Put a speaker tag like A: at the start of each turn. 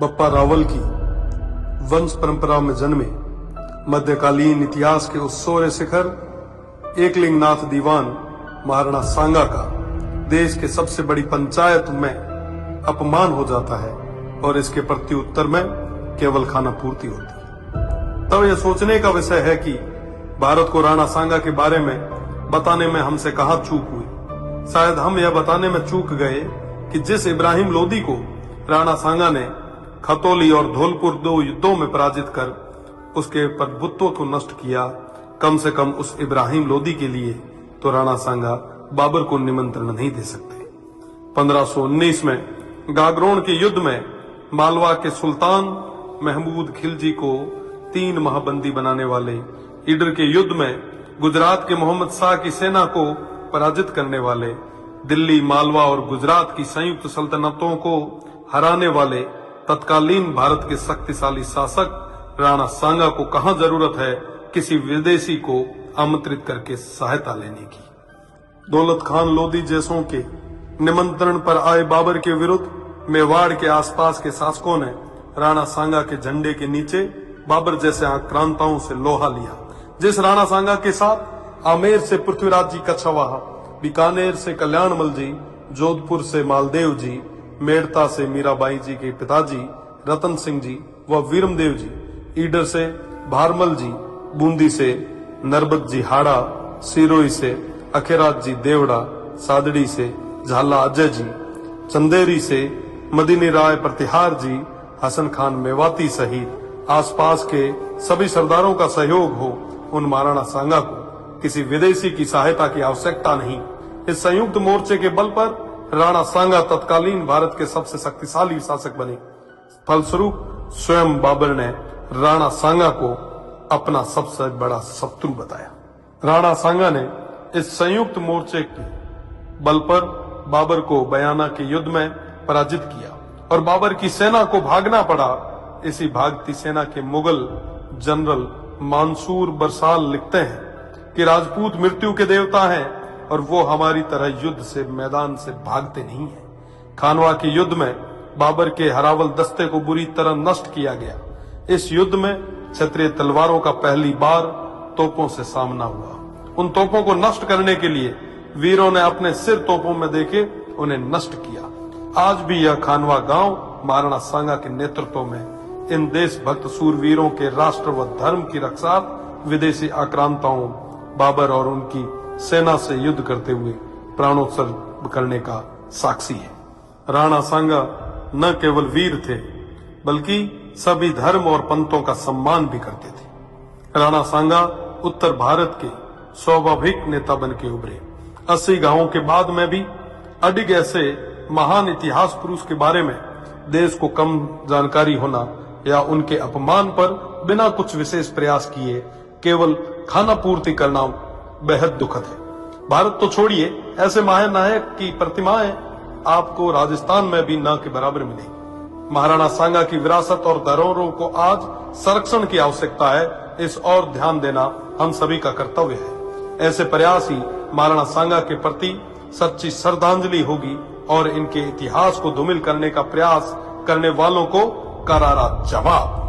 A: बप्पा रावल की वंश परंपरा में जन्मे मध्यकालीन इतिहास के उस सोरे शिखर एकलिंगनाथ दीवान महाराणा सांगा का देश के सबसे बड़ी पंचायत में अपमान हो जाता है और इसके प्रत्युत्तर में केवल खाना पूर्ति होती है। तब यह सोचने का विषय है कि भारत को राणा सांगा के बारे में बताने में हमसे कहां चूक हुई। शायद हम यह बताने में चूक गए कि जिस इब्राहिम लोदी को राणा सांगा ने खतौली और धौलपुर 2 युद्धों में पराजित कर उसके प्रभुत्व को नष्ट किया, कम से कम उस इब्राहिम लोदी के लिए तो राणा सांगा बाबर को निमंत्रण नहीं दे सकते। 1519 में गागरोन के युद्ध में मालवा के सुल्तान महमूद खिलजी को 3 माह बंदी बनाने वाले, ईडर के युद्ध में गुजरात के मोहम्मद शाह की सेना को पराजित करने वाले, दिल्ली, मालवा और गुजरात की संयुक्त सल्तनतों को हराने वाले तत्कालीन भारत के शक्तिशाली शासक राणा सांगा को कहां जरूरत है किसी विदेशी को आमंत्रित करके सहायता लेने की। दौलत खान लोदी जैसों के निमंत्रण पर आए बाबर के विरुद्ध मेवाड़ के आसपास के शासकों ने राणा सांगा के झंडे के नीचे बाबर जैसे आक्रांताओं से लोहा लिया। जिस राणा सांगा के साथ आमेर से पृथ्वीराज जी कछवाहा, बीकानेर से कल्याणमल जी, जोधपुर से मालदेव जी, मेड़ता से मीराबाई जी के पिताजी रतन सिंह जी व वीरमदेव जी, ईडर से भारमल जी, बूंदी से नरबत जी हाड़ा, सिरोही से अखेराज जी देवड़ा, सादड़ी से झाला अजय जी, चंदेरी से मदीनी राय प्रतिहार जी, हसन खान मेवाती सहित आसपास के सभी सरदारों का सहयोग हो, उन महाराणा सांगा को किसी विदेशी की सहायता की आवश्यकता नहीं। इस संयुक्त मोर्चे के बल पर राणा सांगा तत्कालीन भारत के सबसे शक्तिशाली शासक बने। फलस्वरूप स्वयं बाबर ने राणा सांगा को अपना सबसे बड़ा शत्रु बताया। राणा सांगा ने इस संयुक्त मोर्चे के बल पर बाबर को बयाना के युद्ध में पराजित किया और बाबर की सेना को भागना पड़ा। इसी भागती सेना के मुगल जनरल मंसूर बरसाल लिखते हैं कि राजपूत मृत्यु के देवता हैं और वो हमारी तरह युद्ध से मैदान से भागते नहीं हैं। खानवा के युद्ध में बाबर के हरावल दस्ते को बुरी तरह नष्ट किया गया। इस युद्ध में क्षत्रिय तलवारों का पहली बार तोपों से सामना हुआ। उन तोपों को नष्ट करने के लिए वीरों ने अपने सिर तोपों में देके उन्हें नष्ट किया। आज भी यह खानवा गांव महाराणा सांगा के नेतृत्व में इन देशभक्त सूरवीरों के राष्ट्र व धर्म की रक्षा विदेशी आक्रांताओं बाबर और उनकी सेना से युद्ध करते हुए प्राणोत्सर्ग करने का साक्षी है। राणा सांगा न केवल वीर थे बल्कि सभी धर्म और पंथों का सम्मान भी करते थे। राणा सांगा उत्तर भारत के स्वाभाविक नेता बन के उभरे। 80 गांवों के बाद में भी अडिग ऐसे महान इतिहास पुरुष के बारे में देश को कम जानकारी होना या उनके अपमान पर बिना कुछ विशेष प्रयास किए केवल खाना पूर्ति करना बेहद दुखद है। भारत तो छोड़िए, ऐसे महानायक की प्रतिमाएं आपको राजस्थान में भी न के बराबर मिलेगी। महाराणा सांगा की विरासत और धरोहरों को आज संरक्षण की आवश्यकता है। इस और ध्यान देना हम सभी का कर्तव्य है। ऐसे प्रयास ही महाराणा सांगा के प्रति सच्ची श्रद्धांजलि होगी और इनके इतिहास को धूमिल करने का प्रयास करने वालों को करारा जवाब।